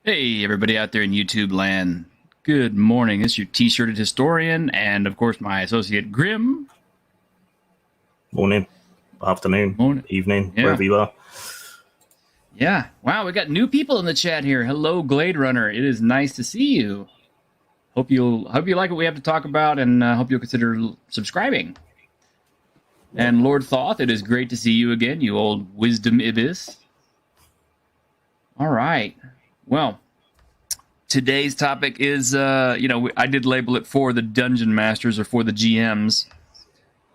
Hey, everybody out there in YouTube land. Good morning. This is your T-shirted historian, and of course, my associate Grim. Morning, afternoon, evening, wherever you are. Yeah. Wow, we got new people in the chat here. Hello, Glade Runner. It is nice to see you. Hope you like what we have to talk about, and hope you'll consider subscribing. And Lord Thoth, it is great to see you again, you old wisdom ibis. All right. Well, today's topic is, I did label it for the Dungeon Masters or for the GMs.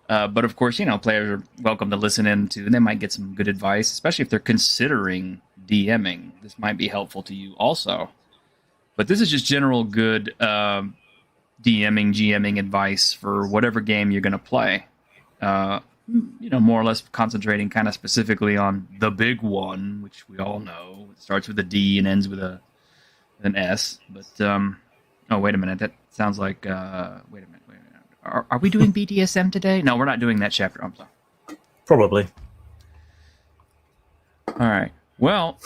But of course, players are welcome to listen in to, and they might get some good advice, especially if they're considering DMing. This might be helpful to you also. But this is just general good DMing, GMing advice for whatever game you're going to play. More or less concentrating kind of specifically on the big one, which we all know. It starts with a D and ends with an S. But, wait a minute. That sounds like, wait a minute. Are we doing BDSM today? No, we're not doing that chapter. I'm sorry. Probably. All right. Well,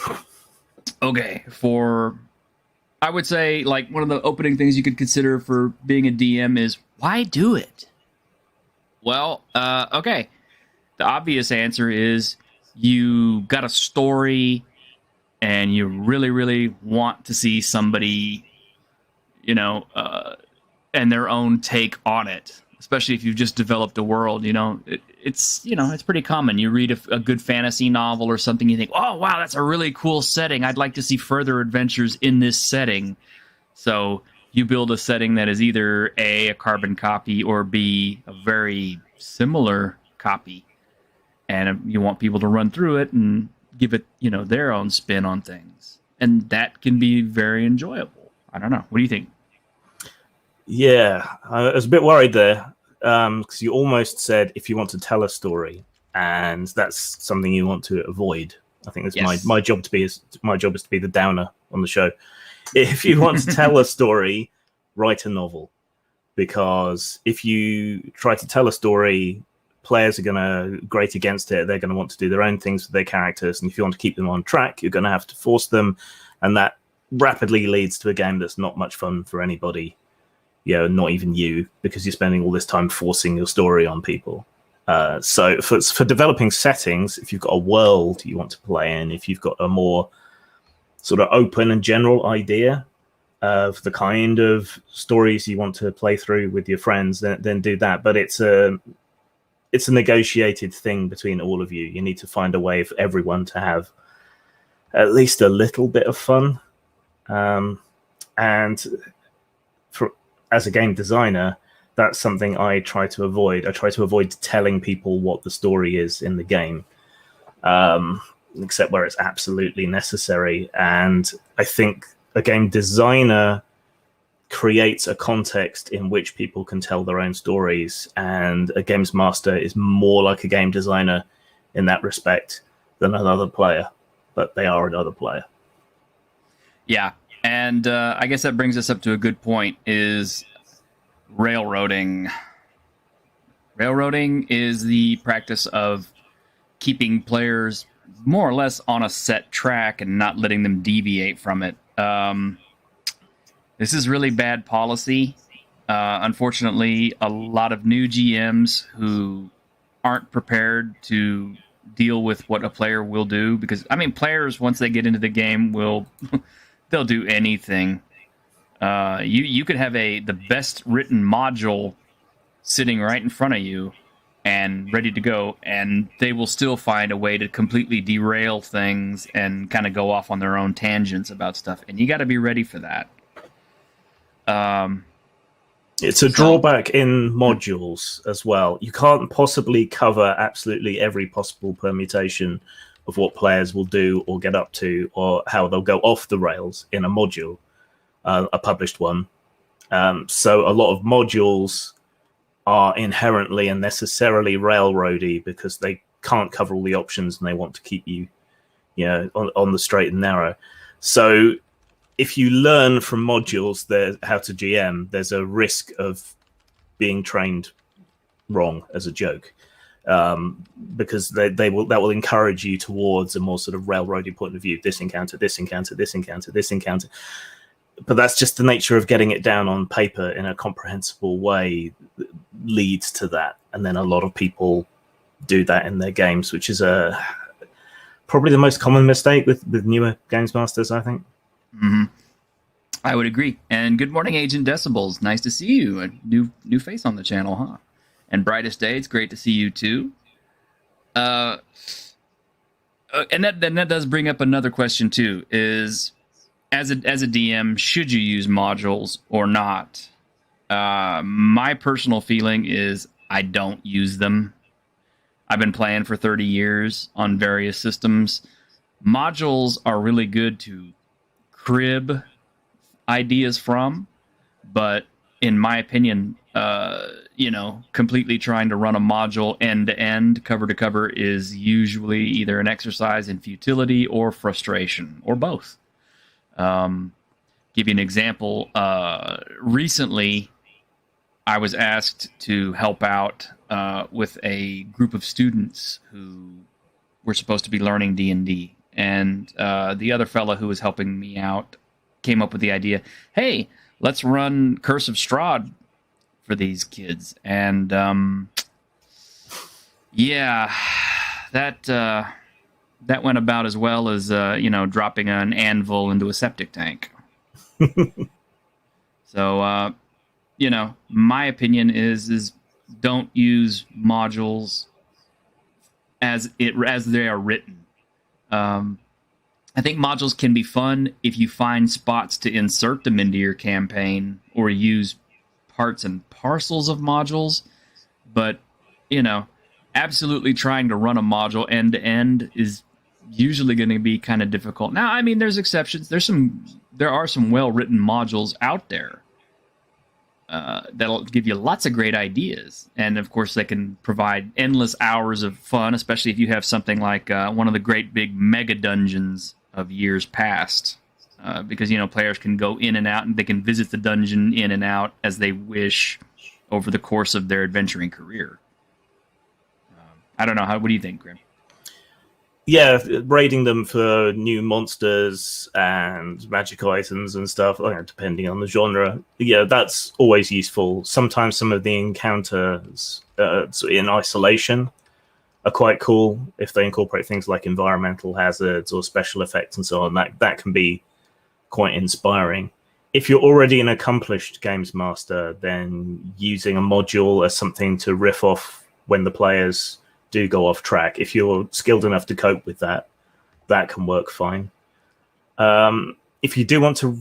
okay. I would say, like, one of the opening things you could consider for being a DM is, why do it? Well, okay. The obvious answer is you got a story and you really, really want to see somebody, and their own take on it, especially if you've just developed a world. It's pretty common. You read a good fantasy novel or something, you think, oh, wow, that's a really cool setting. I'd like to see further adventures in this setting. So you build a setting that is either A, a carbon copy, or B, a very similar copy. And you want people to run through it and give it, their own spin on things. And that can be very enjoyable. I don't know. What do you think? Yeah, I was a bit worried there because you almost said if you want to tell a story, and that's something you want to avoid. I think that's my job to be is to be the downer on the show. If you want to tell a story, write a novel, because if you try to tell a story, players are going to grate against it. They're going to want to do their own things with their characters, and if you want to keep them on track, you're going to have to force them, and that rapidly leads to a game that's not much fun for anybody. Not even you, because you're spending all this time forcing your story on people. So for developing settings, if you've got a world you want to play in, if you've got a more sort of open and general idea of the kind of stories you want to play through with your friends, then do that. But it's a negotiated thing between all of you. You need to find a way for everyone to have at least a little bit of fun. As a game designer, that's something I try to avoid. I try to avoid telling people what the story is in the game, except where it's absolutely necessary. And I think a game designer creates a context in which people can tell their own stories, and a games master is more like a game designer in that respect than another player, but they are another player. Yeah. And I guess that brings us up to a good point, is railroading. Railroading is the practice of keeping players more or less on a set track and not letting them deviate from it. This is really bad policy. Unfortunately, a lot of new GMs who aren't prepared to deal with what a player will do, because, players, once they get into the game, will... they'll do anything. You could have the best written module sitting right in front of you and ready to go, and they will still find a way to completely derail things and kind of go off on their own tangents about stuff. And you got to be ready for that. It's a drawback in modules as well. You can't possibly cover absolutely every possible permutation of what players will do or get up to, or how they'll go off the rails in a module, a published one. So a lot of modules are inherently and necessarily railroady because they can't cover all the options and they want to keep you, on the straight and narrow. So if you learn from modules how to GM, there's a risk of being trained wrong as a joke. because that will encourage you towards a more sort of railroady point of view. This encounter, this encounter, this encounter, this encounter. But that's just the nature of getting it down on paper in a comprehensible way that leads to that. And then a lot of people do that in their games, which is probably the most common mistake with newer games masters, I think. Mm-hmm. I would agree. And good morning, Agent Decibels. Nice to see you. A new face on the channel, huh? And Brightest Day, it's great to see you too. And that does bring up another question too, is as a DM, should you use modules or not? My personal feeling is I don't use them. I've been playing for 30 years on various systems. Modules are really good to crib ideas from, but in my opinion, completely trying to run a module end to end, cover to cover, is usually either an exercise in futility or frustration, or both. Give you an example. Recently, I was asked to help out with a group of students who were supposed to be learning D&D. And the other fella who was helping me out came up with the idea, hey, let's run Curse of Strahd for these kids. And that went about as well as dropping an anvil into a septic tank. So my opinion is don't use modules as they are written. I think modules can be fun if you find spots to insert them into your campaign or use parts and parcels of modules, but absolutely trying to run a module end to end is usually going to be kind of difficult. Now, I mean, there's exceptions. There are some well-written modules out there that'll give you lots of great ideas, and of course they can provide endless hours of fun, especially if you have something like one of the great big mega dungeons of years past, because players can go in and out, and they can visit the dungeon in and out as they wish over the course of their adventuring career. I don't know. What do you think, Grim? Yeah, raiding them for new monsters and magical items and stuff, depending on the genre. Yeah, that's always useful. Sometimes some of the encounters in isolation are quite cool if they incorporate things like environmental hazards or special effects and so on. That can be quite inspiring. If you're already an accomplished games master, then using a module as something to riff off when the players do go off track, if you're skilled enough to cope with that can work fine. If you do want to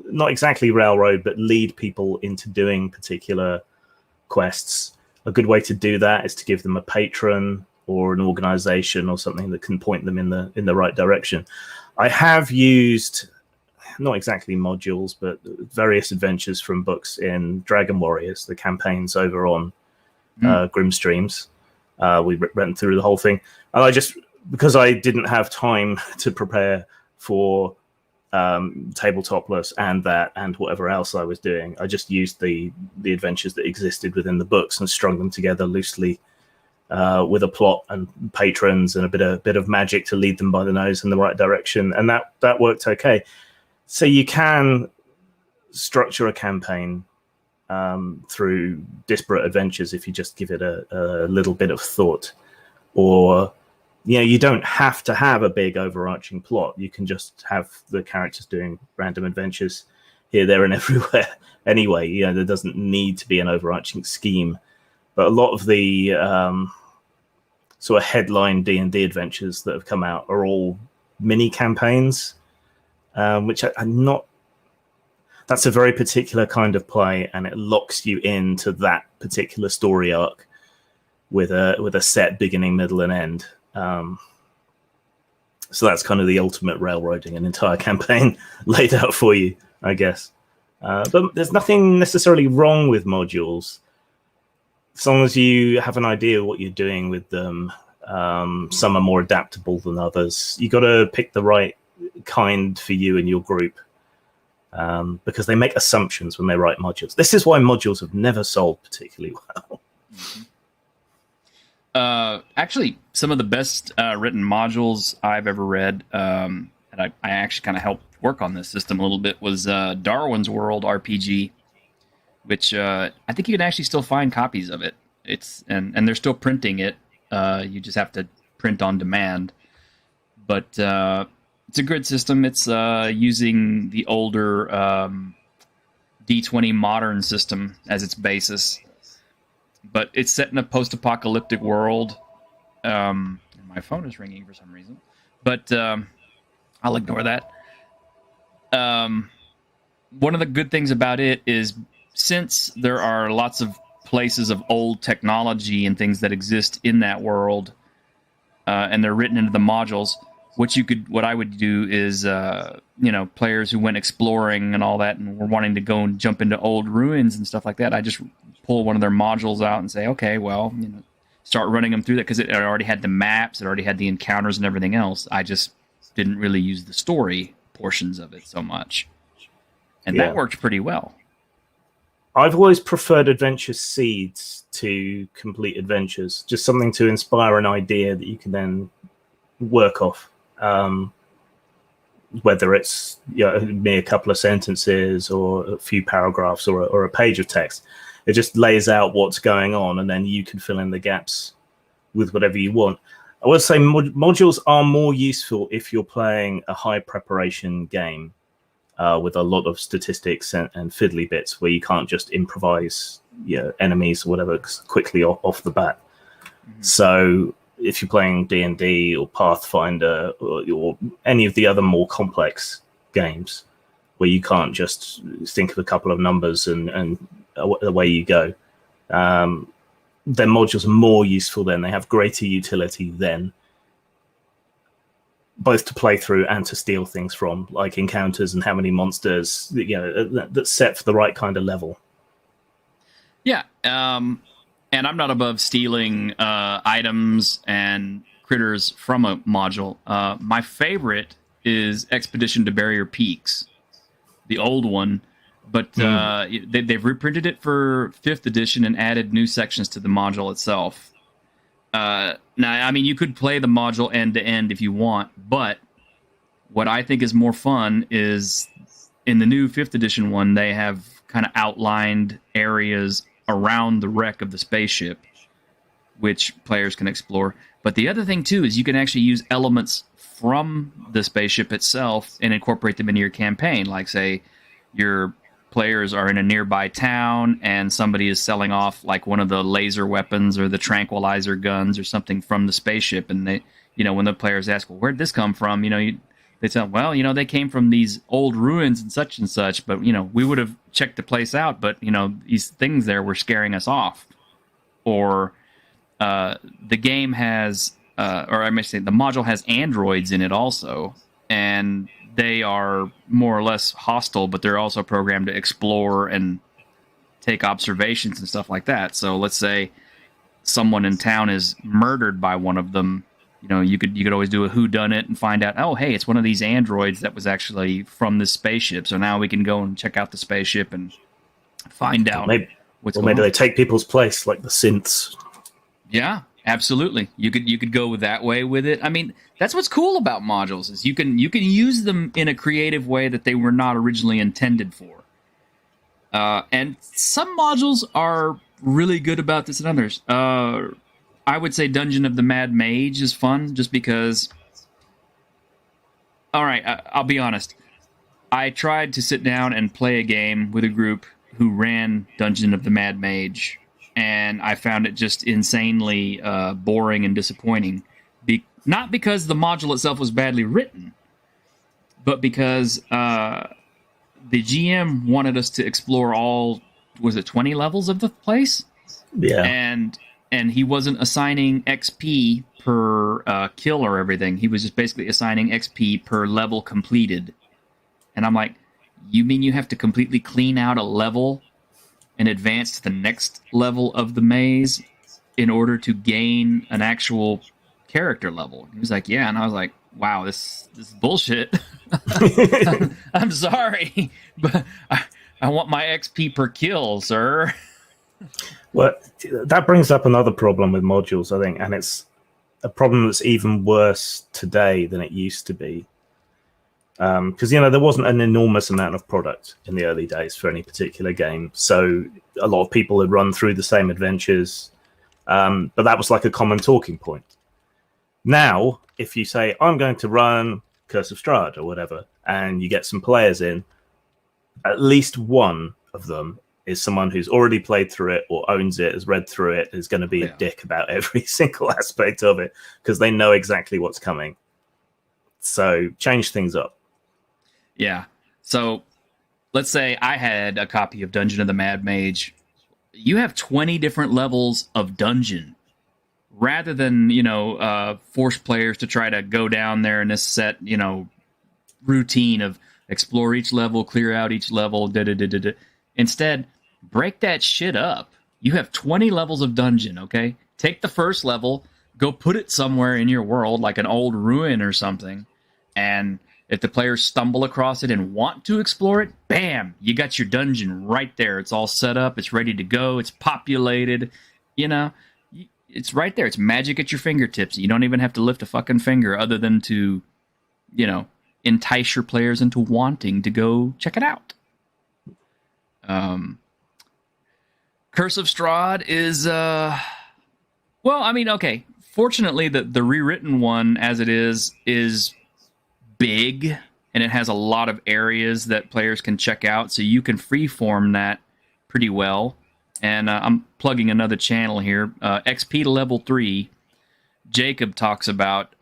not exactly railroad but lead people into doing particular quests, a good way to do that is to give them a patron or an organization or something that can point them in the right direction. I have used not exactly modules but various adventures from books in Dragon Warriors, the campaigns over on Grimstreams. We ran through the whole thing, and because I didn't have time to prepare for Tabletopless and whatever else I was doing, I just used the adventures that existed within the books and strung them together loosely with a plot and patrons and a bit of magic to lead them by the nose in the right direction, and that worked okay. So you can structure a campaign through disparate adventures if you just give it a little bit of thought. Or you don't have to have a big overarching plot. You can just have the characters doing random adventures here, there, and everywhere anyway. There doesn't need to be an overarching scheme. But a lot of the sort of headline D&D adventures that have come out are all mini campaigns, which I'm not. That's a very particular kind of play, and it locks you into that particular story arc with a set beginning, middle, and end. So that's kind of the ultimate railroading an entire campaign laid out for you, I guess. But there's nothing necessarily wrong with modules, as long as you have an idea of what you're doing with them. Some are more adaptable than others. You got to pick the right kind for you and your group. Because they make assumptions when they write modules. This is why modules have never sold particularly well. Actually, some of the best written modules I've ever read, and I actually kind of helped work on this system a little bit, was Darwin's World RPG, which I think you can actually still find copies of it. And they're still printing it. You just have to print on demand. But it's a good system. It's using the older D20 modern system as its basis. But it's set in a post-apocalyptic world. And my phone is ringing for some reason. But I'll ignore that. One of the good things about it is, since there are lots of places of old technology and things that exist in that world, and they're written into the modules, what I would do is, players who went exploring and all that and were wanting to go and jump into old ruins and stuff like that, I just pull one of their modules out and say, okay, well, start running them through that, because it already had the maps, it already had the encounters and everything else. I just didn't really use the story portions of it so much. And that worked pretty well. I've always preferred adventure seeds to complete adventures. Just something to inspire an idea that you can then work off. Whether it's mere a couple of sentences or a few paragraphs or a page of text. It just lays out what's going on, and then you can fill in the gaps with whatever you want. I would say modules are more useful if you're playing a high preparation game. With a lot of statistics and fiddly bits where you can't just improvise enemies or whatever quickly off the bat. Mm-hmm. So if you're playing D&D or Pathfinder or any of the other more complex games where you can't just think of a couple of numbers and away you go, then modules are more useful then. They have greater utility then, both to play through and to steal things from, like encounters and how many monsters, that's set for the right kind of level. Yeah, and I'm not above stealing items and critters from a module. My favorite is Expedition to Barrier Peaks, the old one, but they've reprinted it for 5th edition and added new sections to the module itself. Now, I mean, you could play the module end to end if you want, but what I think is more fun is in the new 5th edition one, they have kind of outlined areas around the wreck of the spaceship, which players can explore. But the other thing, too, is you can actually use elements from the spaceship itself and incorporate them into your campaign. Like, say, your players are in a nearby town and somebody is selling off like one of the laser weapons or the tranquilizer guns or something from the spaceship, and they, when the players ask, well, where'd this come from, they tell, well, they came from these old ruins and such, but we would have checked the place out, but these things there were scaring us off. Or the game has or I may say the module has androids in it also, and they are more or less hostile, but they're also programmed to explore and take observations and stuff like that. So let's say someone in town is murdered by one of them. You could always do a whodunit and find out, oh, hey, it's one of these androids that was actually from this spaceship. So now we can go and check out the spaceship and find out what's going on. Maybe they take people's place, like the synths. Yeah, absolutely. You could go that way with it. I mean, that's what's cool about modules, is you can use them in a creative way that they were not originally intended for. And some modules are really good about this than others. I would say Dungeon of the Mad Mage is fun, just because... All right, I'll be honest. I tried to sit down and play a game with a group who ran Dungeon of the Mad Mage, and I found it just insanely boring and disappointing. Not because the module itself was badly written, but because the GM wanted us to explore all, was it 20 levels of the place? Yeah. And he wasn't assigning XP per kill or everything. He was just basically assigning XP per level completed. And I'm like, you mean you have to completely clean out a level and advance to the next level of the maze in order to gain an actual character level? He was like, yeah. And I was like, wow, this is bullshit. I'm sorry, but I want my XP per kill, sir. Well, that brings up another problem with modules, I think, and it's a problem that's even worse today than it used to be. Because there wasn't an enormous amount of product in the early days for any particular game, so a lot of people had run through the same adventures, but that was like a common talking point. Now, if you say, I'm going to run Curse of Strahd or whatever, and you get some players in, at least one of them is someone who's already played through it or owns it, has read through it, is going to be a dick about every single aspect of it because they know exactly what's coming. So change things up. Yeah. So let's say I had a copy of Dungeon of the Mad Mage. You have 20 different levels of dungeon. Rather than, force players to try to go down there in this set, routine of explore each level, clear out each level, da-da-da-da-da. Instead, break that shit up. You have 20 levels of dungeon, okay? Take the first level, go put it somewhere in your world, like an old ruin or something, and if the players stumble across it and want to explore it, bam, you got your dungeon right there. It's all set up. It's ready to go. It's populated. It's right there. It's magic at your fingertips. You don't even have to lift a fucking finger other than to, entice your players into wanting to go check it out. Curse of Strahd is, okay. Fortunately, the rewritten one, as it is big, and it has a lot of areas that players can check out, so you can freeform that pretty well. And I'm plugging another channel here, XP to level 3. Jacob talks about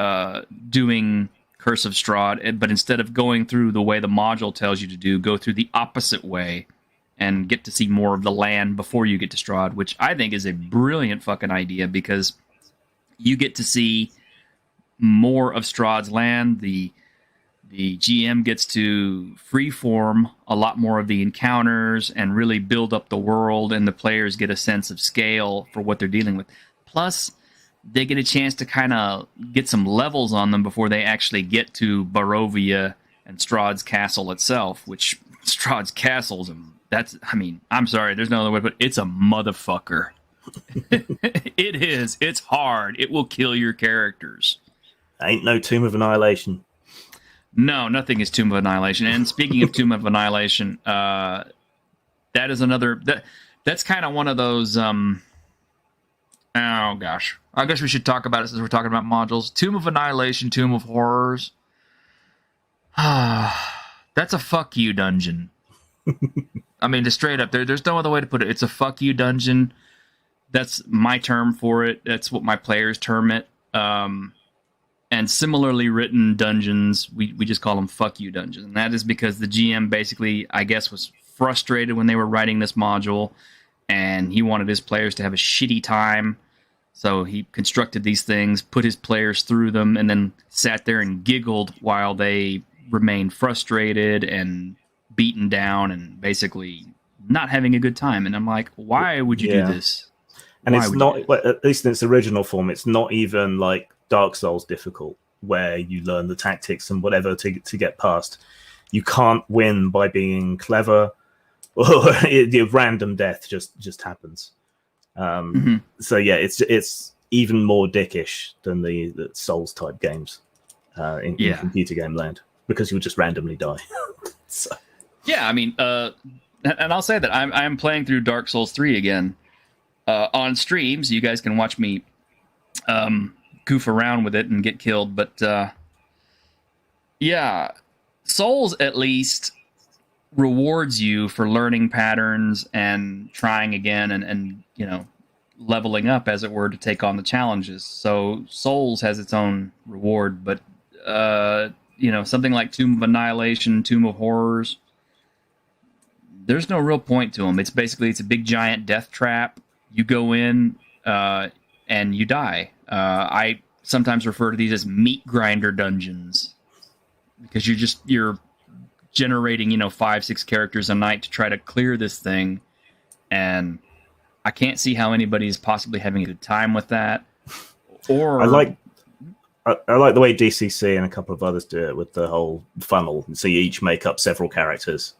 doing Curse of Strahd, but instead of going through the way the module tells you to do, go through the opposite way and get to see more of the land before you get to Strahd, which I think is a brilliant fucking idea because you get to see more of Strahd's land. The GM gets to freeform a lot more of the encounters and really build up the world, and the players get a sense of scale for what they're dealing with. Plus, they get a chance to kind of get some levels on them before they actually get to Barovia and Strahd's castle itself, which Strahd's castle's I'm sorry, there's no other way to put it. It's a motherfucker. It is. It's hard. It will kill your characters. Ain't no Tomb of Annihilation. No, nothing is Tomb of Annihilation. And speaking of Tomb of Annihilation, that is another... That's kind of one of those... oh, gosh. I guess we should talk about it since we're talking about modules. Tomb of Annihilation, Tomb of Horrors. That's a fuck you dungeon. Just straight up, there's no other way to put it. It's a fuck you dungeon. That's my term for it. That's what my players term it. And similarly written dungeons, we just call them fuck you dungeons. And that is because the GM basically, I guess, was frustrated when they were writing this module, and he wanted his players to have a shitty time. So he constructed these things, put his players through them, and then sat there and giggled while they remained frustrated and beaten down and basically not having a good time. And I'm like, why would you do this? And it's not, at least in its original form, it's not even like Dark Souls difficult, where you learn the tactics and whatever to get past. You can't win by being clever, or random death just happens. So yeah, it's even more dickish than the Souls type games in computer game land, because you'll just randomly die. So. Yeah, and I'll say that I'm playing through Dark Souls 3 again on streams. You guys can watch me goof around with it and get killed, but Souls at least rewards you for learning patterns and trying again and leveling up, as it were, to take on the challenges. So Souls has its own reward, but something like Tomb of Annihilation, Tomb of Horrors, there's no real point to them. It's a big giant death trap. You go in and you die. I sometimes refer to these as meat grinder dungeons, because you're generating 5-6 characters a night to try to clear this thing, and I can't see how anybody's possibly having a good time with that. Or I like the way DCC and a couple of others do it with the whole funnel. So you each make up several characters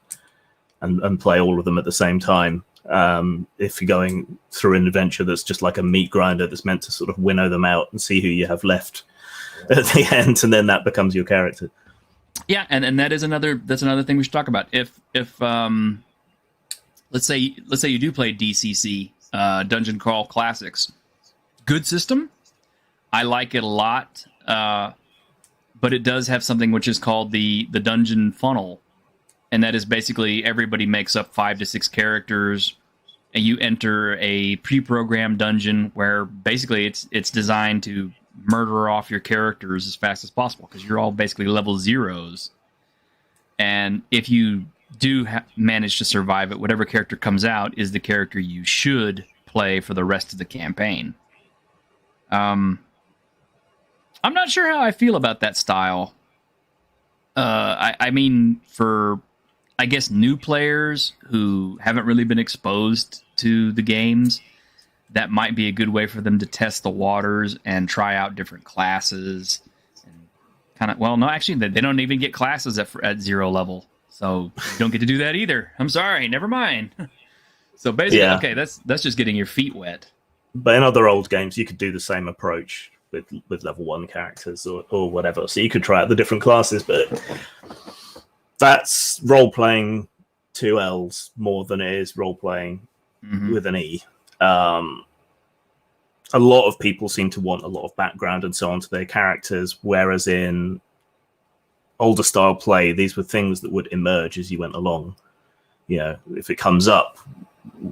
and play all of them at the same time. If you're going through an adventure that's just like a meat grinder that's meant to sort of winnow them out and see who you have left at the end, and then that becomes your character. Yeah, and that's another thing we should talk about. If let's say you do play DCC, Dungeon Crawl Classics, good system. I like it a lot, but it does have something which is called the dungeon funnel, and that is basically everybody makes up 5 to 6 characters, and you enter a pre-programmed dungeon where basically it's designed to murder off your characters as fast as possible because you're all basically level 0s. And if you do manage to survive it, whatever character comes out is the character you should play for the rest of the campaign. I'm not sure how I feel about that style. I mean, for, I guess, new players who haven't really been exposed to the games, that might be a good way for them to test the waters and try out different classes. And kind of, well, no, actually, they don't even get classes at 0 level, so you don't get to do that either. I'm sorry, never mind. So basically, okay, that's just getting your feet wet. But in other old games, you could do the same approach with level 1 characters or whatever. So you could try out the different classes, but that's role-playing 2 L's more than it is role-playing with an E. A lot of people seem to want a lot of background and so on to their characters, whereas in older style play, these were things that would emerge as you went along. You know, if it comes up,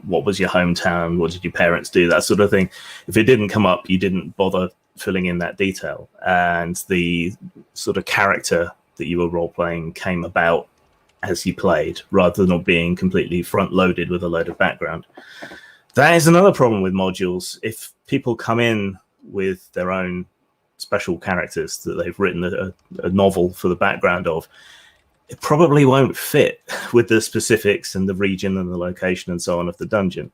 what was your hometown? What did your parents do? That sort of thing. If it didn't come up, you didn't bother filling in that detail. And the sort of character that you were role-playing came about as you played, rather than being completely front-loaded with a load of background. That is another problem with modules. If people come in with their own special characters that they've written a novel for the background of, it probably won't fit with the specifics and the region and the location and so on of the dungeon.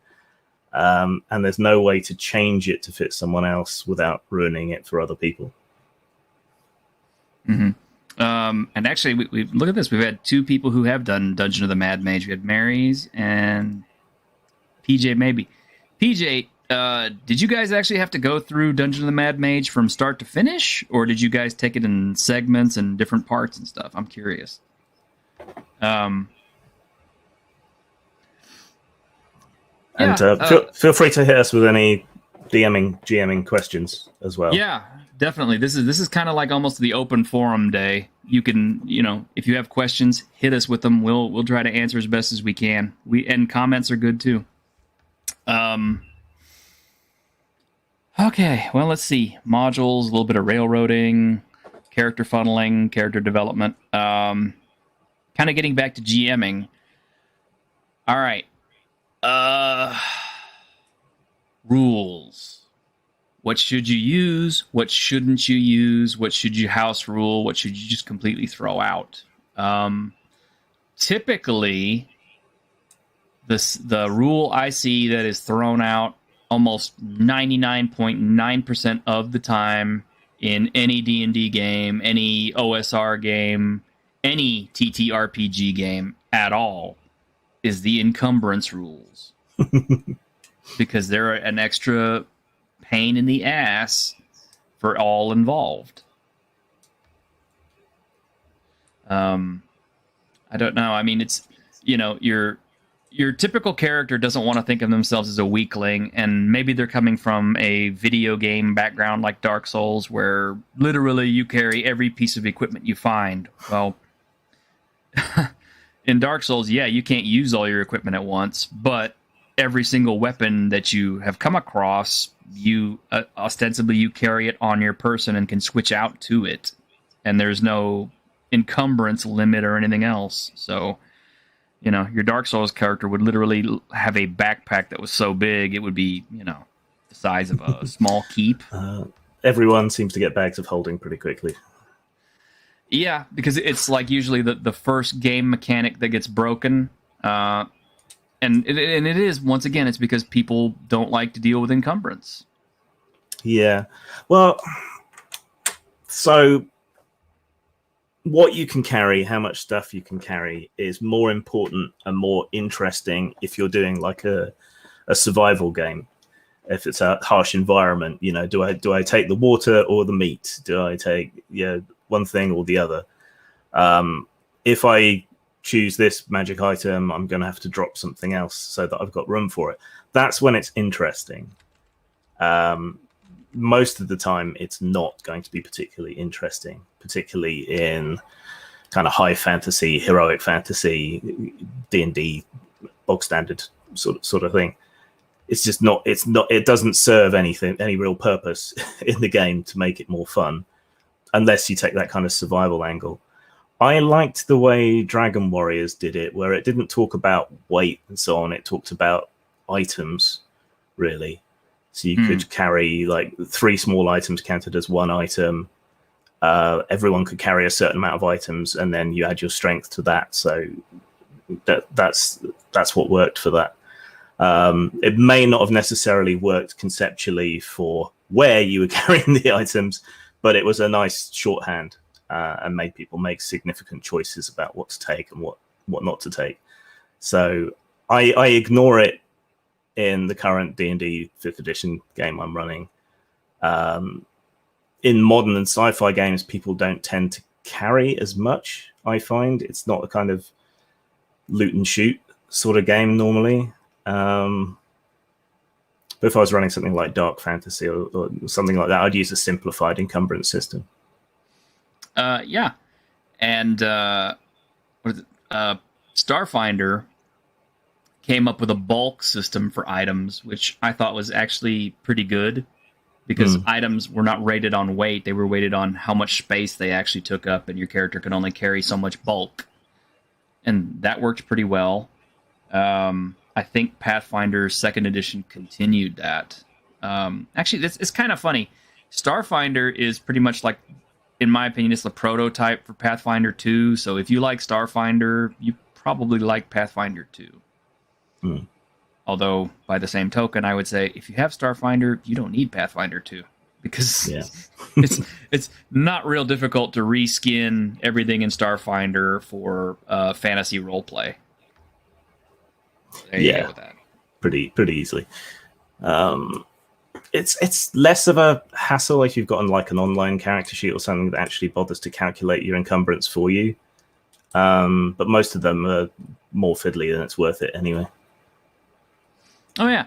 And there's no way to change it to fit someone else without ruining it for other people. Mm-hmm. And actually, we look at this. We've had 2 people who have done Dungeon of the Mad Mage. We had Mary's and PJ, maybe. PJ, did you guys actually have to go through Dungeon of the Mad Mage from start to finish, or did you guys take it in segments and different parts and stuff? I'm curious. Feel free to hit us with any GMing questions as well. Yeah, definitely. This is kind of like almost the open forum day. You can, if you have questions, hit us with them. We'll try to answer as best as we can. And comments are good too. Okay, well, let's see. Modules, a little bit of railroading, character funneling, character development. Kind of getting back to GMing. All right. Rules. What should you use? What shouldn't you use? What should you house rule? What should you just completely throw out? Typically, the rule I see that is thrown out almost 99.9% of the time in any D&D game, any OSR game, any TTRPG game at all is the encumbrance rules. Because they're an extra pain in the ass for all involved. I don't know. I mean, it's, your typical character doesn't want to think of themselves as a weakling, and maybe they're coming from a video game background like Dark Souls, where literally you carry every piece of equipment you find. Well, in Dark Souls, yeah, you can't use all your equipment at once, but every single weapon that you have come across, you ostensibly you carry it on your person and can switch out to it, and there's no encumbrance limit or anything else. So, your Dark Souls character would literally have a backpack that was so big it would be, the size of a small keep. Everyone seems to get bags of holding pretty quickly. Yeah, because it's like usually the first game mechanic that gets broken. And it is, once again, it's because people don't like to deal with encumbrance. Yeah. Well, so what you can carry, how much stuff you can carry, is more important and more interesting if you're doing like a survival game. If it's a harsh environment, do I take the water or the meat? Do I take one thing or the other? If I choose this magic item, I'm going to have to drop something else so that I've got room for it. That's when it's interesting. Most of the time, it's not going to be particularly interesting, particularly in kind of high fantasy, heroic fantasy, D&D, bog standard sort of thing. It's just not. It doesn't serve any real purpose in the game to make it more fun, unless you take that kind of survival angle. I liked the way Dragon Warriors did it, where it didn't talk about weight and so on. It talked about items, really. So you could carry like 3 small items counted as 1 item. Everyone could carry a certain amount of items, and then you add your strength to that. So that's what worked for that. It may not have necessarily worked conceptually for where you were carrying the items, but it was a nice shorthand and made people make significant choices about what to take and what not to take. So I ignore it in the current D&D 5th edition game I'm running. In modern and sci-fi games, people don't tend to carry as much, I find. It's not a kind of loot and shoot sort of game normally. But if I was running something like Dark Fantasy or something like that, I'd use a simplified encumbrance system. Yeah. And Starfinder came up with a bulk system for items, which I thought was actually pretty good, because items were not rated on weight. They were rated on how much space they actually took up, and your character could only carry so much bulk. And that worked pretty well. I think Pathfinder 2nd edition continued that. Actually, it's kind of funny. Starfinder is pretty much like, in my opinion, it's the prototype for Pathfinder 2. So if you like Starfinder, you probably like Pathfinder 2. Although, by the same token, I would say if you have Starfinder, you don't need Pathfinder 2, because it's not real difficult to reskin everything in Starfinder for fantasy roleplay. There you go with that. Pretty easily. It's less of a hassle if you've got like an online character sheet or something that actually bothers to calculate your encumbrance for you. But most of them are more fiddly than it's worth it anyway. Oh, yeah.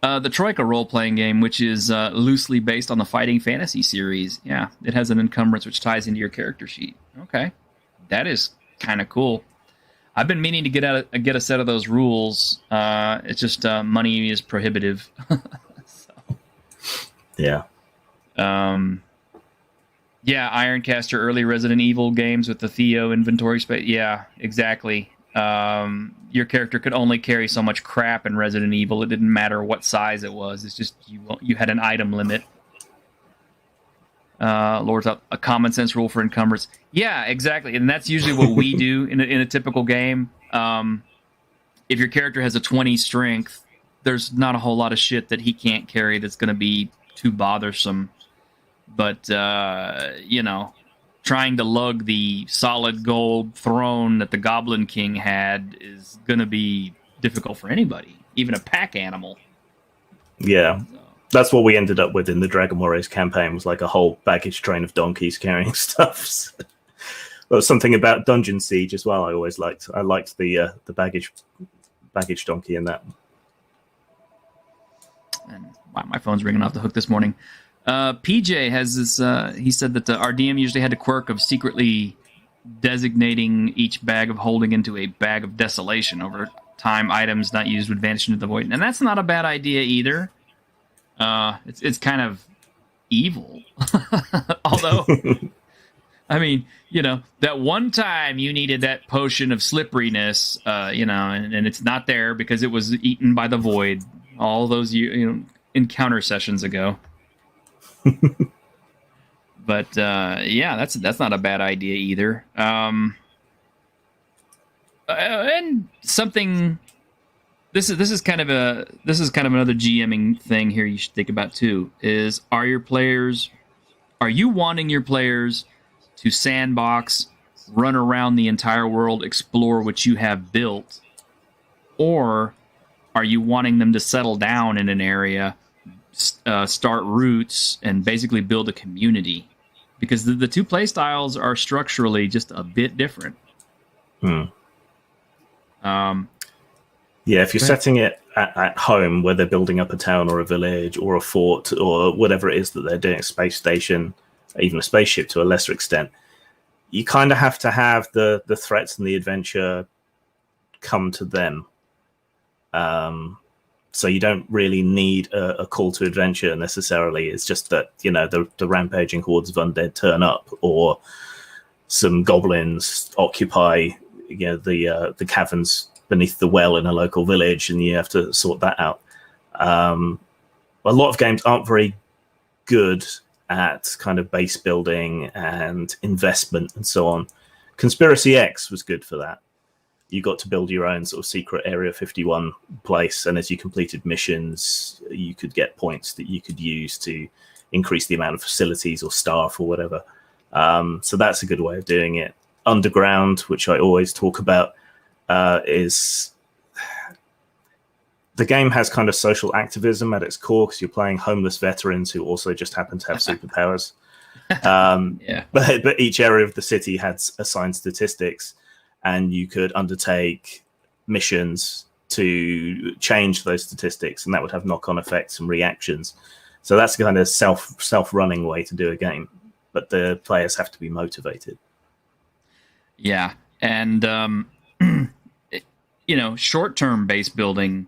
The Troika role-playing game, which is loosely based on the Fighting Fantasy series. Yeah, it has an encumbrance which ties into your character sheet. Okay. That is kind of cool. I've been meaning to get a set of those rules. It's just money is prohibitive. Yeah. Yeah, Ironcaster early Resident Evil games with the Theo inventory space. Yeah, exactly. Your character could only carry so much crap in Resident Evil. It didn't matter what size it was. It's just you had an item limit. Lord's up a common sense rule for encumbrance. Yeah, exactly, and that's usually what we do in a typical game. If your character has a 20 strength, there's not a whole lot of shit that he can't carry that's going to be too bothersome. But trying to lug the solid gold throne that the Goblin King had is going to be difficult for anybody, even a pack animal. Yeah. So. That's what we ended up with in the Dragon Warriors campaign, was like a whole baggage train of donkeys carrying stuff. Well, something about Dungeon Siege as well I always liked. I liked the baggage donkey in that. And wow, my phone's ringing off the hook this morning. PJ has this, he said that our DM usually had the quirk of secretly designating each bag of holding into a bag of desolation. Over time, items not used would vanish into the void. And that's not a bad idea either. It's kind of evil. Although, I mean, that one time you needed that potion of slipperiness, and it's not there because it was eaten by the void all those encounter sessions ago. But yeah, that's not a bad idea either. And something. This is kind of another GMing thing here you should think about too. Is are you wanting your players to sandbox run around the entire world, explore what you have built? Or are you wanting them to settle down in an area, start roots, and basically build a community? Because the two play styles are structurally just a bit different. Yeah, if you're setting it at home where they're building up a town or a village or a fort or whatever it is that they're doing, a space station, even a spaceship to a lesser extent, you kind of have to have the threats and the adventure come to them. So you don't really need a call to adventure necessarily. It's just that, you know, the rampaging hordes of undead turn up, or some goblins occupy, you know, the caverns beneath the well in a local village, and you have to sort that out. A lot of games aren't very good at kind of base building and investment and so on. Conspiracy X was good for that. You got to build your own sort of secret Area 51 place, and as you completed missions, you could get points that you could use to increase the amount of facilities or staff or whatever. So that's a good way of doing it. Underground, which I always talk about, is the game has kind of social activism at its core, because you're playing homeless veterans who also just happen to have superpowers. But each area of the city had assigned statistics, and you could undertake missions to change those statistics, and that would have knock-on effects and reactions. So that's the kind of self-running way to do a game, but the players have to be motivated. Yeah, and you know, short-term base building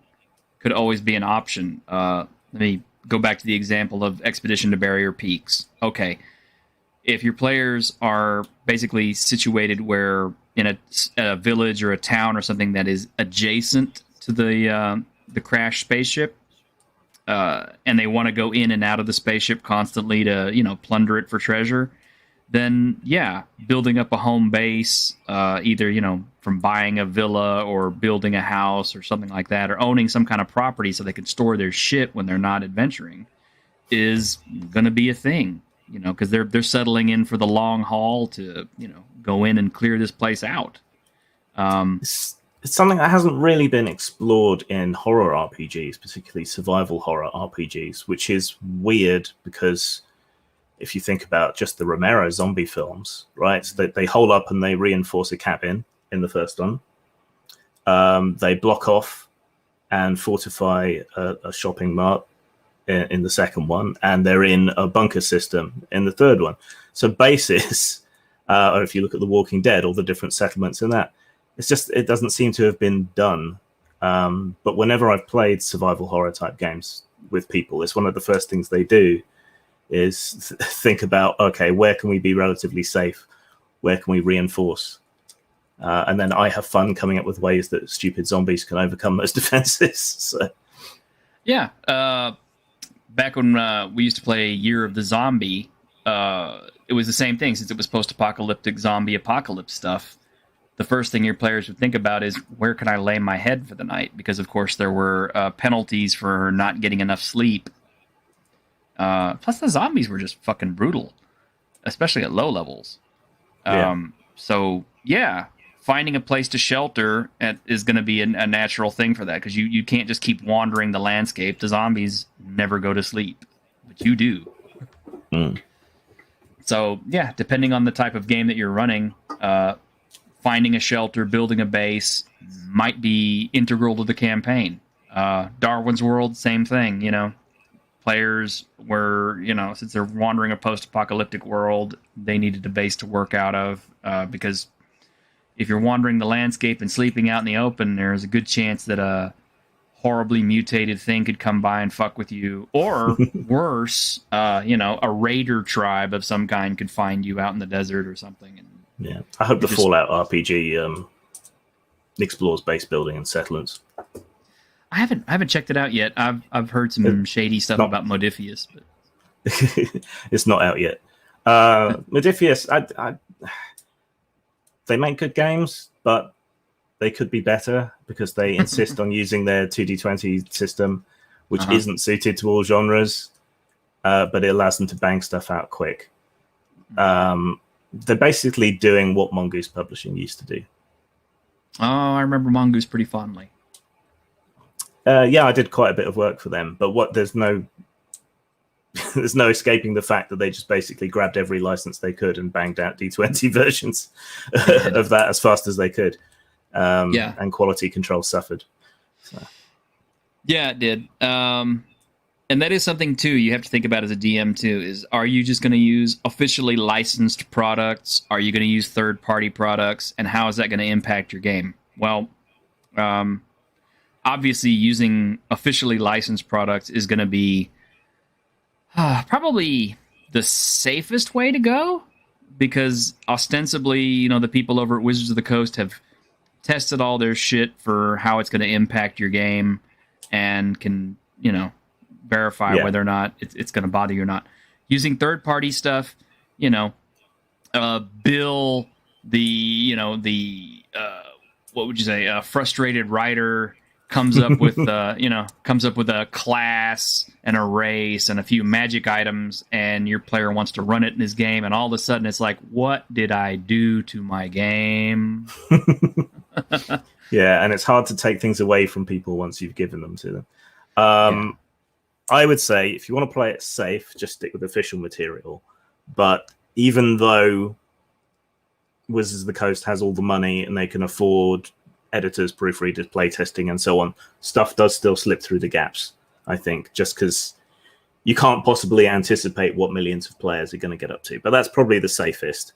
could always be an option. Let me go back to the example of Expedition to Barrier Peaks. Okay, if your players are basically situated where in a village or a town or something that is adjacent to the crashed spaceship, and they want to go in and out of the spaceship constantly to, you know, plunder it for treasure, then yeah, building up a home base, either, you know, from buying a villa or building a house or something like that, or owning some kind of property so they can store their shit when they're not adventuring, is going to be a thing, you know, because they're settling in for the long haul to, you know, go in and clear this place out. It's something that hasn't really been explored in horror RPGs, particularly survival horror RPGs, which is weird, because if you think about just the Romero zombie films, right? So they hole up and they reinforce a cabin in the first one. They block off and fortify a shopping mart in the second one, and they're in a bunker system in the third one. So bases, or if you look at The Walking Dead, all the different settlements in that, it doesn't seem to have been done. But whenever I've played survival horror type games with people, it's one of the first things they do is think about, okay, where can we be relatively safe? Where can we reinforce? And then I have fun coming up with ways that stupid zombies can overcome those defenses. So. Yeah. Back when we used to play Year of the Zombie, it was the same thing. Since it was post-apocalyptic zombie apocalypse stuff, the first thing your players would think about is, where can I lay my head for the night? Because, of course, there were penalties for not getting enough sleep. Plus, the zombies were just fucking brutal, especially at low levels. So, yeah, finding a place to shelter is going to be a natural thing for that, because you can't just keep wandering the landscape. The zombies never go to sleep, but you do. So, yeah, depending on the type of game that you're running, finding a shelter, building a base might be integral to the campaign. Darwin's World, same thing, you know. Players were, you know, since they're wandering a post-apocalyptic world, they needed a base to work out of, because if you're wandering the landscape and sleeping out in the open, there's a good chance that a horribly mutated thing could come by and fuck with you. Or worse, you know, a raider tribe of some kind could find you out in the desert or something. And yeah, I hope the Fallout RPG explores base building and settlements. I haven't checked it out yet. I've heard some shady stuff about Modifius, but it's not out yet. Modifius, they make good games, but they could be better, because they insist on using their 2D20 system, which isn't suited to all genres, but it allows them to bang stuff out quick. they're basically doing what Mongoose Publishing used to do. Oh, I remember Mongoose pretty fondly. Yeah, I did quite a bit of work for them, but there's no there's no escaping the fact that they just basically grabbed every license they could and banged out D20 versions of that as fast as they could. And quality control suffered. So. Yeah, it did. And that is something, too, you have to think about as a DM, too, is are you just going to use officially licensed products? Are you going to use third-party products? And how is that going to impact your game? Well, obviously, using officially licensed products is going to be probably the safest way to go, because ostensibly, the people over at Wizards of the Coast have tested all their shit for how it's going to impact your game and can, verify whether or not it's going to bother you or not. Using third-party stuff, bill the what would you say? Frustrated writer comes up with a class and a race and a few magic items, and your player wants to run it in his game, and all of a sudden it's like, what did I do to my game? Yeah, and it's hard to take things away from people once you've given them to them. I would say if you want to play it safe, just stick with official material. But even though Wizards of the Coast has all the money and they can afford editors, proofreaders, playtesting, and so on, stuff does still slip through the gaps, I think, just because you can't possibly anticipate what millions of players are going to get up to. But that's probably the safest.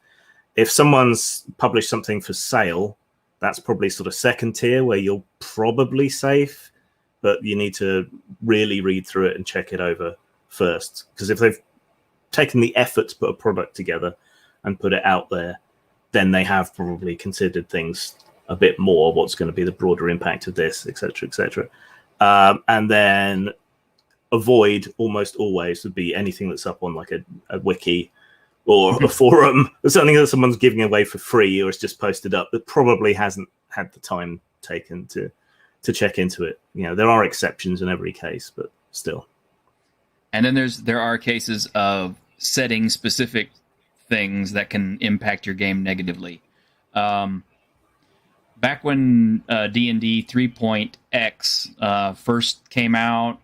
If someone's published something for sale, that's probably sort of second tier where you're probably safe, but you need to really read through it and check it over first. Because if they've taken the effort to put a product together and put it out there, then they have probably considered things a bit more, what's going to be the broader impact of this, etc., etc. And then avoid almost always would be anything that's up on like a wiki or a forum, or something that someone's giving away for free or it's just posted up that probably hasn't had the time taken to check into it. There are exceptions in every case, but still. And then there are cases of setting specific things that can impact your game negatively. Back when D&D 3.x first came out,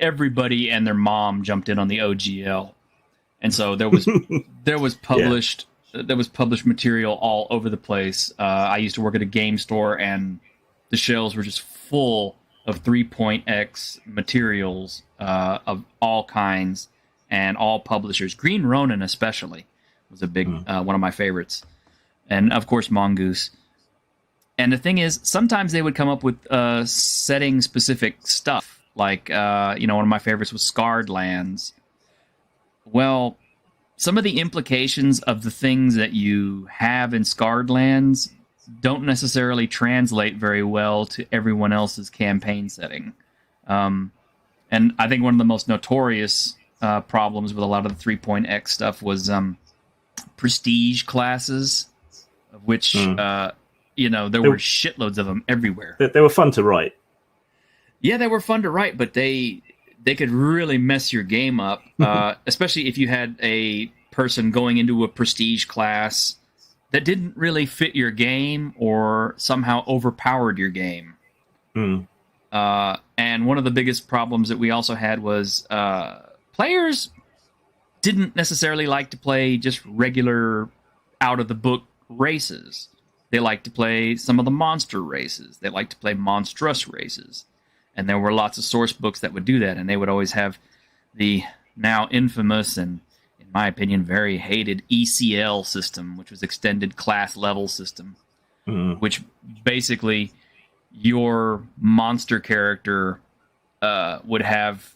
everybody and their mom jumped in on the OGL, and so there was published material all over the place. I used to work at a game store, and the shelves were just full of 3.x materials of all kinds and all publishers. Green Ronin especially was a big one of my favorites. And, of course, Mongoose. And the thing is, sometimes they would come up with setting-specific stuff. Like, one of my favorites was Scarred Lands. Well, some of the implications of the things that you have in Scarred Lands don't necessarily translate very well to everyone else's campaign setting. And I think one of the most notorious problems with a lot of the 3.x stuff was prestige classes, of which, there were shitloads of them everywhere. They were fun to write. Yeah, they were fun to write, but they could really mess your game up, especially if you had a person going into a prestige class that didn't really fit your game or somehow overpowered your game. And one of the biggest problems that we also had was players didn't necessarily like to play just regular out-of-the-book races. They liked to play some of the monster races. They liked to play monstrous races. And there were lots of source books that would do that, and they would always have the now infamous and, in my opinion, very hated ECL system, which was Extended Class Level System, which basically your monster character would have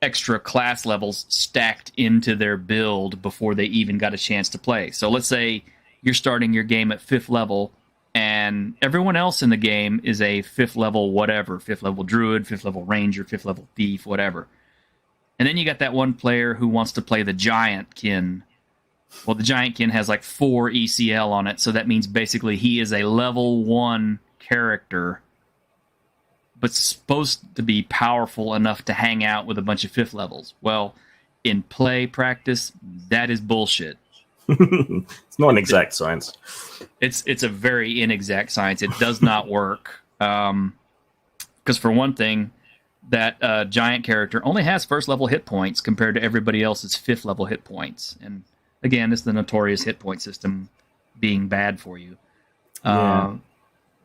extra class levels stacked into their build before they even got a chance to play. So let's say you're starting your game at 5th level, and everyone else in the game is a 5th level whatever, 5th level druid, 5th level ranger, 5th level thief, whatever. And then you got that one player who wants to play the Giantkin. Well, the Giantkin has like 4 ECL on it, so that means basically he is a level 1 character, but supposed to be powerful enough to hang out with a bunch of 5th levels. Well, in play practice, that is bullshit. It's not an exact science. It's a very inexact science. It does not work. Because for one thing, that giant character only has first level hit points compared to everybody else's fifth level hit points. And again, it's the notorious hit point system being bad for you. Yeah.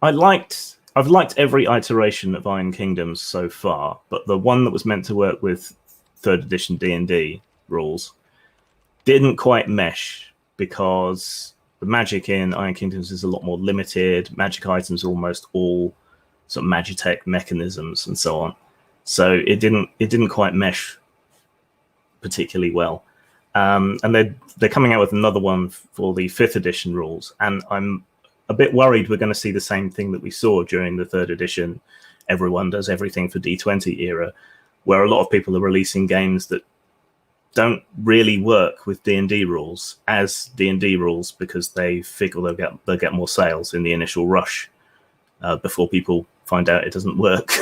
I've liked every iteration of Iron Kingdoms so far, but the one that was meant to work with third edition D&D rules didn't quite mesh, because the magic in Iron Kingdoms is a lot more limited. Magic items are almost all sort of magitech mechanisms and so on. So it didn't quite mesh particularly well. And they're coming out with another one for the 5th edition rules, and I'm a bit worried we're going to see the same thing that we saw during the 3rd edition everyone does everything for D20 era, where a lot of people are releasing games that don't really work with D&D rules as D&D rules, because they figure they'll get more sales in the initial rush before people find out it doesn't work.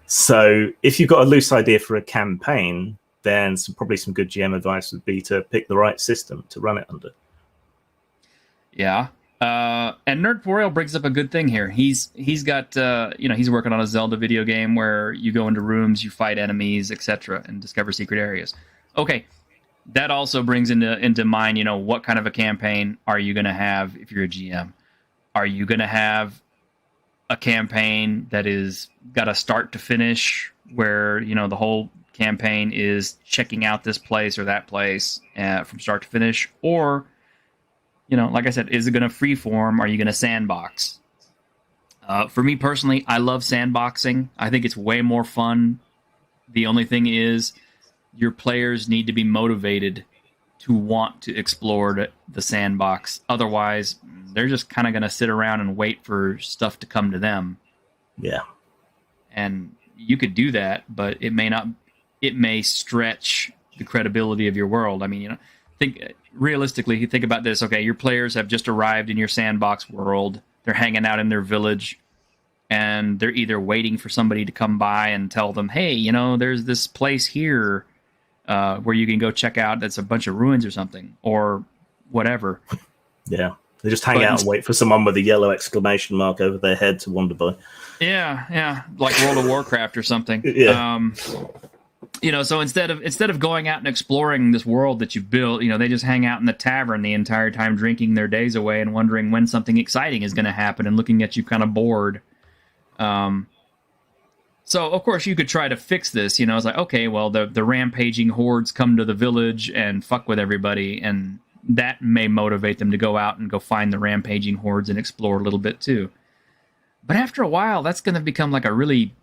So if you've got a loose idea for a campaign, then probably some good GM advice would be to pick the right system to run it under. Yeah. And Nerdporial brings up a good thing here. He's got he's working on a Zelda video game where you go into rooms, you fight enemies, etc., and discover secret areas. Okay, that also brings into mind, what kind of a campaign are you going to have if you're a GM? Are you going to have a campaign that is got a start to finish, where the whole campaign is checking out this place or that place from start to finish, or like I said, is it going to freeform? Are you going to sandbox? For me personally, I love sandboxing. I think it's way more fun. The only thing is, your players need to be motivated to want to explore the sandbox. Otherwise, they're just kind of going to sit around and wait for stuff to come to them. Yeah. And you could do that, but it may stretch the credibility of your world. I mean, realistically, think about this. Okay, your players have just arrived in your sandbox world. They're hanging out in their village, and they're either waiting for somebody to come by and tell them, hey, there's this place here where you can go check out that's a bunch of ruins or something, or whatever. Yeah, they just hang out and wait for someone with a yellow exclamation mark over their head to wander by. Yeah, like World of Warcraft or something. Yeah. So instead of going out and exploring this world that you built, they just hang out in the tavern the entire time, drinking their days away and wondering when something exciting is going to happen and looking at you kind of bored. So of course you could try to fix this. It's like, okay, well, the rampaging hordes come to the village and fuck with everybody, and that may motivate them to go out and go find the rampaging hordes and explore a little bit too. But after a while, that's going to become like a really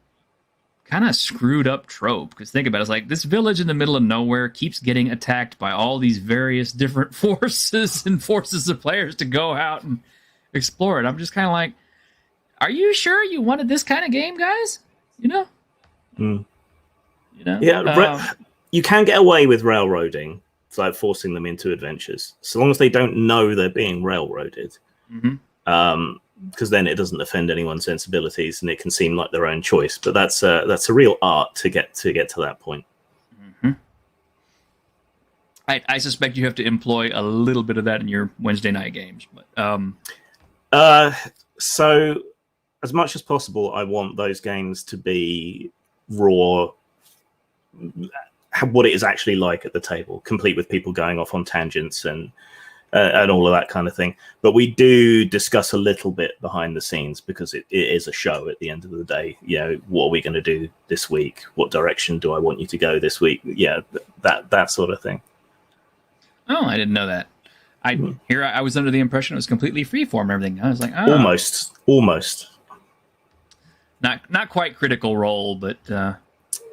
kind of screwed up trope, because think about it, it's like this village in the middle of nowhere keeps getting attacked by all these various different forces and forces of players to go out and explore it. I'm just kind of like, are you sure you wanted this kind of game, guys? Yeah, you can get away with railroading. It's like forcing them into adventures, so long as they don't know they're being railroaded. Because then it doesn't offend anyone's sensibilities, and it can seem like their own choice. But that's a real art to get to that point. I suspect you have to employ a little bit of that in your Wednesday night games. But so as much as possible, I want those games to be raw, what it is actually like at the table, complete with people going off on tangents and all of that kind of thing. But we do discuss a little bit behind the scenes, because it is a show at the end of the day. What are we going to do this week? What direction do I want you to go this week? Yeah, that sort of thing. Oh, I didn't know that. I was under the impression it was completely freeform and everything. I was like, oh. Almost. Not quite Critical Role, but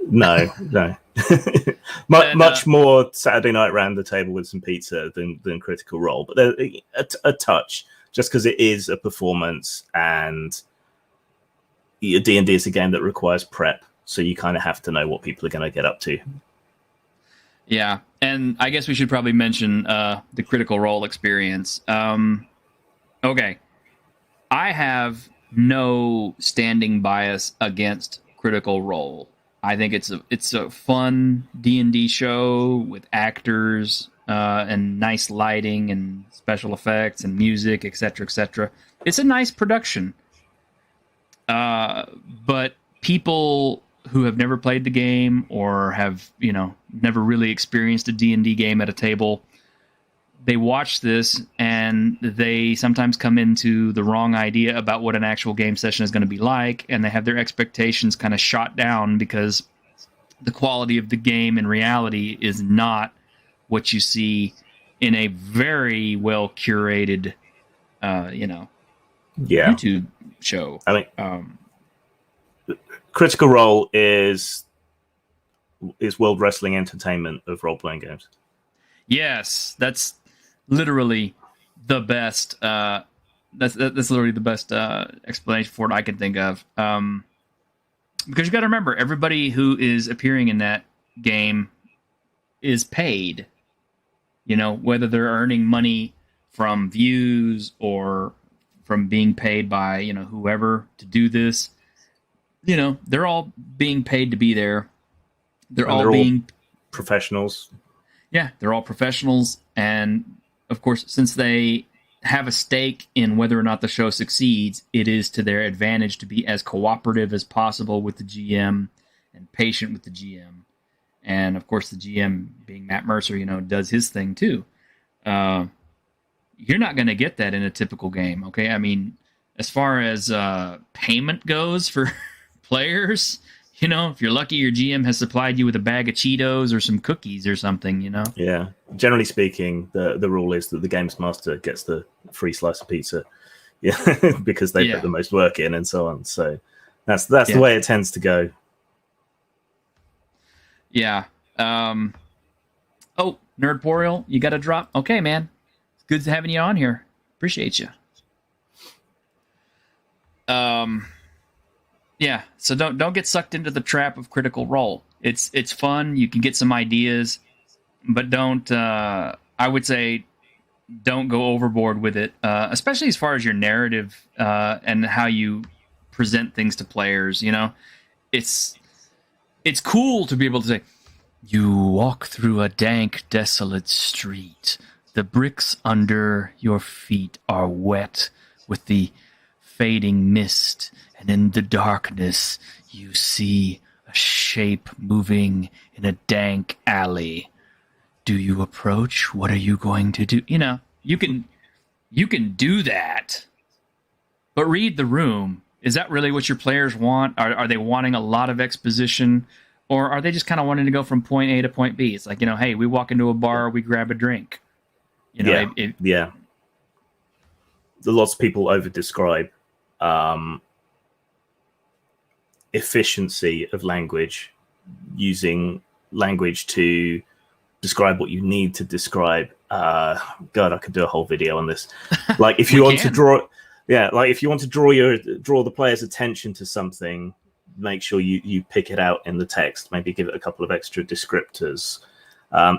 no. Much more Saturday night round the table with some pizza than Critical Role, but a touch, just because it is a performance, and D&D is a game that requires prep, so you kind of have to know what people are going to get up to. Yeah, and I guess we should probably mention the Critical Role experience. Okay, I have no standing bias against Critical Role. I think it's a fun D&D show with actors. and nice lighting and special effects and music, etc., etc. It's a nice production. But people who have never played the game or have, never really experienced a D&D game at a table, they watch this and they sometimes come into the wrong idea about what an actual game session is going to be like, and they have their expectations kind of shot down because the quality of the game in reality is not what you see in a very well curated, YouTube show. I mean, Critical Role is World Wrestling Entertainment of role-playing games. Yes, that's literally the best. That's literally the best explanation for it I can think of. Because you got to remember, everybody who is appearing in that game is paid. Whether they're earning money from views or from being paid by whoever to do this. They're all being paid to be there. They're all professionals. Yeah, they're all professionals. And, of course, since they have a stake in whether or not the show succeeds, it is to their advantage to be as cooperative as possible with the GM and patient with the GM. And, of course, the GM, being Matt Mercer, does his thing, too. You're not going to get that in a typical game, okay? I mean, as far as payment goes for players, if you're lucky, your GM has supplied you with a bag of Cheetos or some cookies or something, Yeah. Generally speaking, the rule is that the games master gets the free slice of pizza, because they put the most work in and so on. So that's the way it tends to go. Yeah. Oh, Nerdporial, you got a drop? Okay, man. It's good having you on here. Appreciate you. Yeah, so don't get sucked into the trap of Critical Role. It's fun. You can get some ideas, but don't. I would say don't go overboard with it, especially as far as your narrative and how you present things to players. It's cool to be able to say, you walk through a dank, desolate street. The bricks under your feet are wet with the fading mist, and in the darkness you see a shape moving in a dank alley. Do you approach? What are you going to do? You can do that, but read the room. Is that really what your players want? Are they wanting a lot of exposition, or are they just kind of wanting to go from point A to point B? It's like, hey, we walk into a bar, we grab a drink. Yeah. Lots of people over-describe efficiency of language, using language to describe what you need to describe. God, I could do a whole video on this. Like if you want to draw, if you want to draw the player's attention to something, make sure you pick it out in the text. Maybe give it a couple of extra descriptors.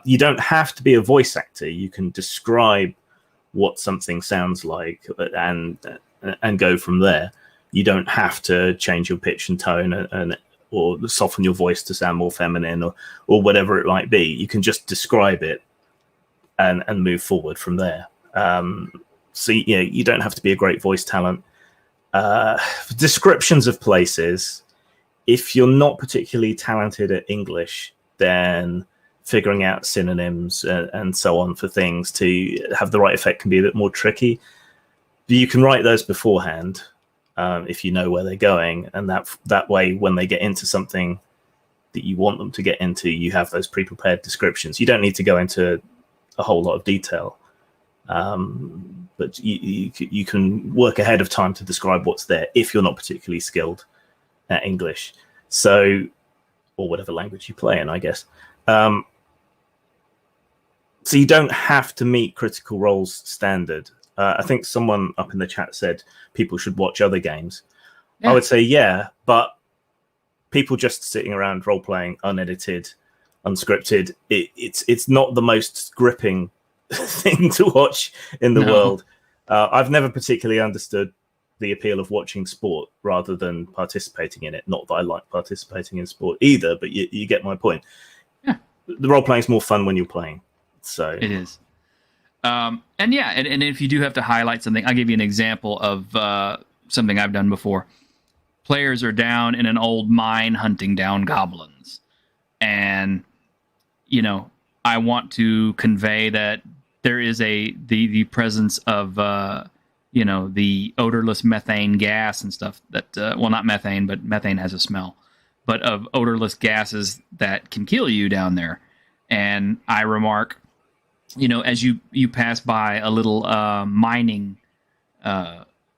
You don't have to be a voice actor. You can describe what something sounds like and go from there. You don't have to change your pitch and tone or soften your voice to sound more feminine or whatever it might be. You can just describe it and move forward from there. So you don't have to be a great voice talent. Descriptions of places. If you're not particularly talented at English, then figuring out synonyms and so on for things to have the right effect can be a bit more tricky. But you can write those beforehand if you know where they're going, and that way when they get into something that you want them to get into, you have those pre-prepared descriptions. You don't need to go into a whole lot of detail, but you can work ahead of time to describe what's there if you're not particularly skilled at English, or whatever language you play in, I guess. So you don't have to meet Critical Role's standard. I think someone up in the chat said people should watch other games. Yeah. I would say, yeah, but people just sitting around role-playing, unedited, unscripted, it's not the most gripping thing to watch in the world. I've never particularly understood the appeal of watching sport rather than participating in it. Not that I like participating in sport either, but you get my point. Yeah. The role-playing is more fun when you're playing. So it is. And yeah, and if you do have to highlight something, I'll give you an example of something I've done before. Players are down in an old mine hunting down goblins. And, I want to convey that there is the presence of, the odorless methane gas and stuff that, well, not methane, but methane has a smell, but of odorless gases that can kill you down there. And I remark, as you pass by a little mining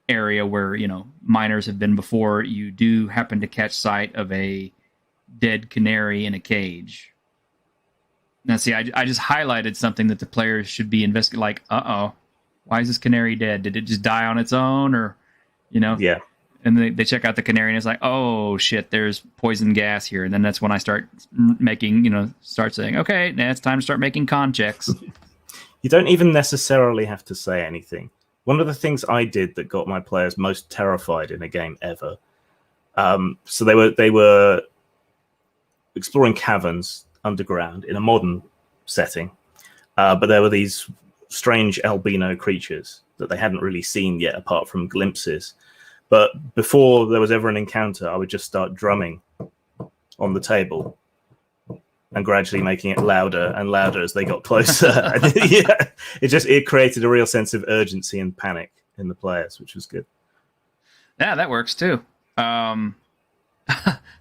area where, miners have been before, you do happen to catch sight of a dead canary in a cage. Now, see, I just highlighted something that the players should be investigating. Like, why is this canary dead? Did it just die on its own, or, Yeah. And they check out the canary, and it's like, oh shit, there's poison gas here. And then that's when I start start saying, okay, now it's time to start making con checks. You don't even necessarily have to say anything. One of the things I did that got my players most terrified in a game ever. So they were exploring caverns underground in a modern setting, but there were these strange albino creatures that they hadn't really seen yet, apart from glimpses. But before there was ever an encounter, I would just start drumming on the table and gradually making it louder and louder as they got closer. Yeah, it created a real sense of urgency and panic in the players, which was good. Yeah, that works too. I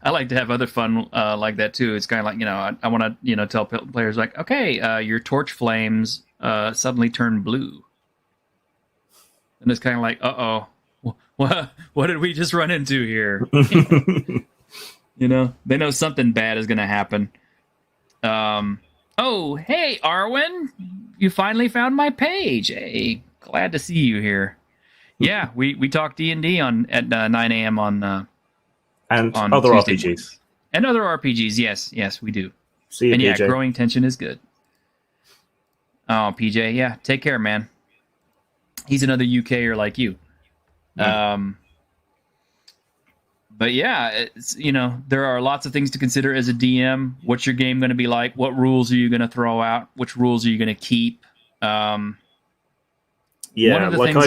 like to have other fun like that too. It's kind of like, I want to tell players like, okay, your torch flames suddenly turn blue, and it's kind of like, what did we just run into here? They know something bad is going to happen. Oh, hey, Arwen, you finally found my page. Hey, glad to see you here. Yeah, we talk D&D at 9 a.m. on other Tuesday RPGs. mornings. And other RPGs, yes, we do. See you, and PJ. Yeah, growing tension is good. Oh, PJ, yeah, take care, man. He's another UKer like you. But yeah, it's, there are lots of things to consider as a DM. What's your game going to be like? What rules are you going to throw out? Which rules are you going to keep? Yeah, like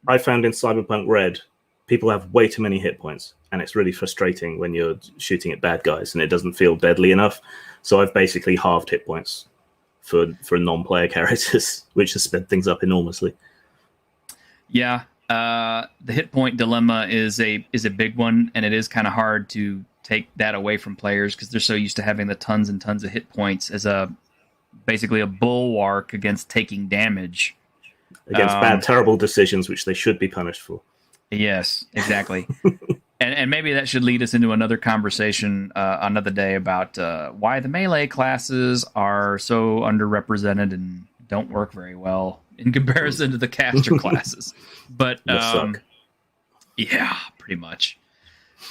I found in Cyberpunk Red, people have way too many hit points, and it's really frustrating when you're shooting at bad guys and it doesn't feel deadly enough. So I've basically halved hit points for non-player characters, which has sped things up enormously. Yeah. The hit point dilemma is a big one, and it is kind of hard to take that away from players because they're so used to having the tons and tons of hit points as basically a bulwark against taking damage. Against bad, terrible decisions, which they should be punished for. Yes, exactly. and maybe that should lead us into another conversation another day about why the melee classes are so underrepresented and don't work very well in comparison to the caster classes. But yeah, pretty much.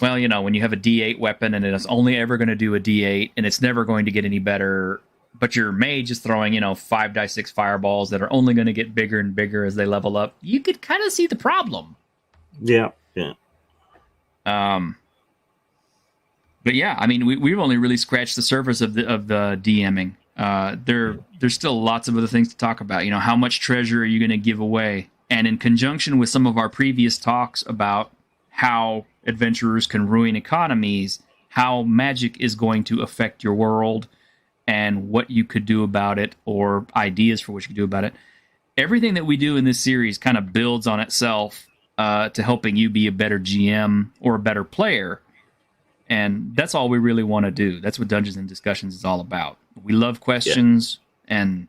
Well, when you have a D8 weapon and it's only ever going to do a D8 and it's never going to get any better, but your mage is throwing 5d6 fireballs that are only going to get bigger and bigger as they level up, you could kind of see the problem. Yeah. But yeah, I mean, we've only really scratched the surface of the DMing. There's still lots of other things to talk about. How much treasure are you going to give away? And in conjunction with some of our previous talks about how adventurers can ruin economies, how magic is going to affect your world, and what you could do about it, or ideas for what you could do about it. Everything that we do in this series kind of builds on itself to helping you be a better GM or a better player. And that's all we really want to do. That's what Dungeons and Discussions is all about. We love questions and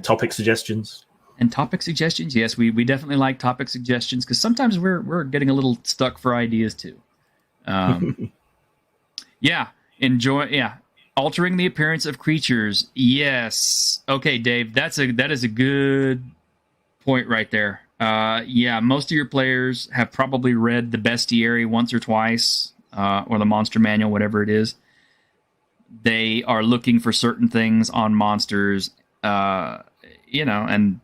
topic suggestions. And topic suggestions, yes, we definitely like topic suggestions because sometimes we're getting a little stuck for ideas too. Altering the appearance of creatures. Yes. Okay, Dave, that is a good point right there. Most of your players have probably read the Bestiary once or twice, or the Monster Manual, whatever it is. They are looking for certain things on monsters, and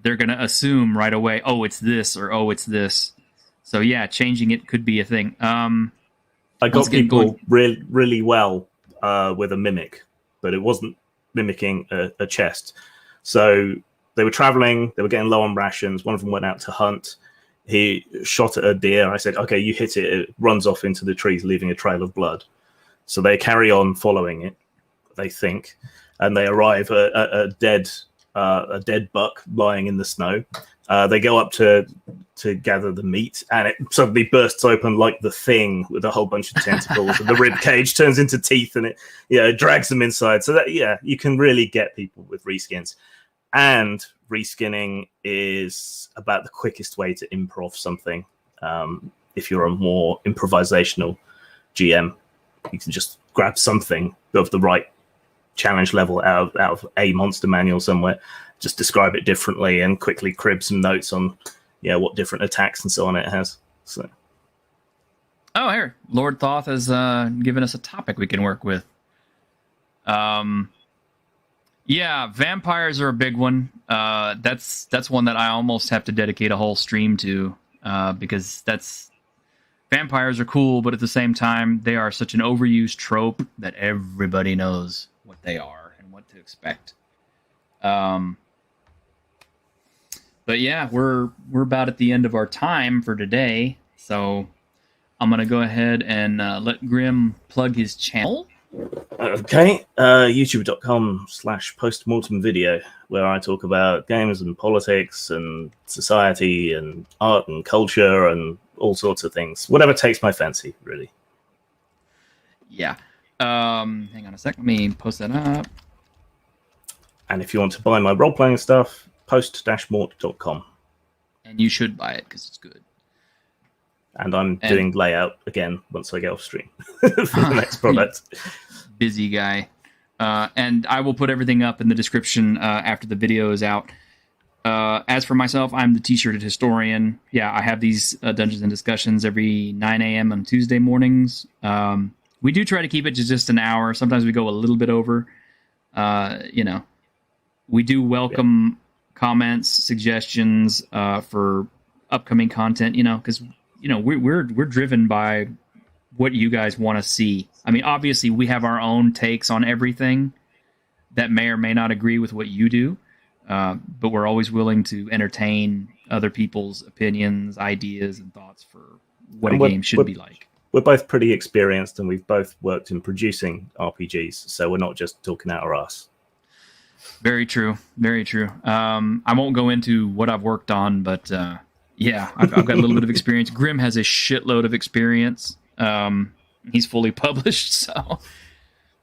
they're going to assume right away, oh, it's this, or oh, it's this. So yeah, changing it could be a thing. I got people really well with a mimic, but it wasn't mimicking a chest. So they were traveling, they were getting low on rations. One of them went out to hunt. He shot at a deer. I said, okay, you hit it. It runs off into the trees, leaving a trail of blood. So they carry on following it, they think, and they arrive at a dead buck lying in the snow. They go up to gather the meat, and it suddenly bursts open like The Thing with a whole bunch of tentacles, and the rib cage turns into teeth, and it drags them inside. So that you can really get people with reskins, and reskinning is about the quickest way to improv something. If you're a more improvisational GM, you can just grab something of the right challenge level out of a monster manual somewhere, just describe it differently, and quickly crib some notes on what different attacks and so on it has. So, oh, here Lord Thoth has given us a topic we can work with. Yeah, vampires are a big one. That's one that I almost have to dedicate a whole stream to, because vampires are cool, but at the same time, they are such an overused trope that everybody knows what they are and what to expect. But yeah, we're about at the end of our time for today, so I'm gonna go ahead and let Grim plug his channel. Okay, youtube.com/postmortem video, where I talk about games and politics and society and art and culture and all sorts of things. Whatever takes my fancy, really. Yeah. Hang on a sec. Let me post that up. And if you want to buy my role-playing stuff, post-mort.com. And you should buy it because it's good. And I'm doing layout again once I get off stream for the next product. Busy guy. And I will put everything up in the description after the video is out. As for myself, I'm the T-shirted historian. Yeah, I have these Dungeons and Discussions every 9 a.m. on Tuesday mornings. We do try to keep it to just an hour. Sometimes we go a little bit over. We do welcome comments, suggestions for upcoming content, because we're driven by what you guys want to see. I mean, obviously we have our own takes on everything that may or may not agree with what you do, but we're always willing to entertain other people's opinions, ideas, and thoughts for what a game should be like. We're both pretty experienced, and we've both worked in producing RPGs, so we're not just talking out our ass. Very true. Very true. I won't go into what I've worked on, but yeah, I've got a little bit of experience. Grim has a shitload of experience. He's fully published,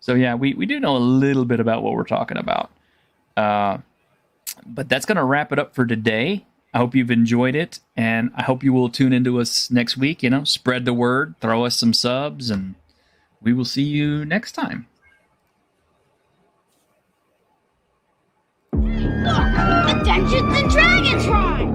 so yeah, we do know a little bit about what we're talking about. But that's going to wrap it up for today. I hope you've enjoyed it, and I hope you will tune into us next week. Spread the word, throw us some subs, and we will see you next time. Look, the Dungeons and Dragons rhyme!